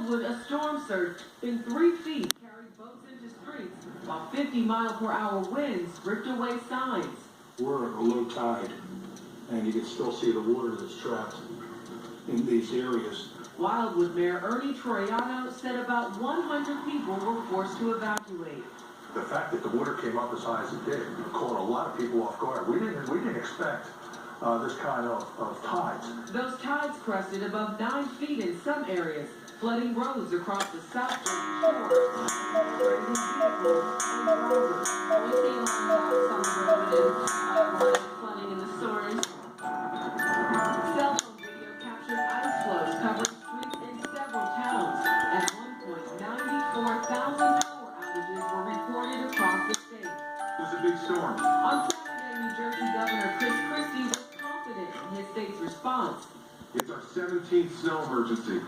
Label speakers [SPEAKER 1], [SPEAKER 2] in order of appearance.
[SPEAKER 1] Wildwood, a storm surge in 3 feet carried boats into streets, while 50-mile-per-hour winds ripped away signs.
[SPEAKER 2] We're at a low tide, and you can still see the water that's trapped in these areas.
[SPEAKER 1] Wildwood Mayor Ernie Troiano said about 100 people were forced to evacuate.
[SPEAKER 3] The fact that the water came up as high as it did caught a lot of people off guard. We didn't expect this kind of tides.
[SPEAKER 1] Those tides crested above 9 feet in some areas, flooding roads across the south shore. We've seen some flooding in the storms. Cell phone video captured ice flows covering streets in several towns. At one point, 94,000 power outages were reported across the state.
[SPEAKER 3] It was a big storm.
[SPEAKER 1] On Saturday, New Jersey Governor Chris Christie was confident in his state's response.
[SPEAKER 3] It's our 17th snow emergency.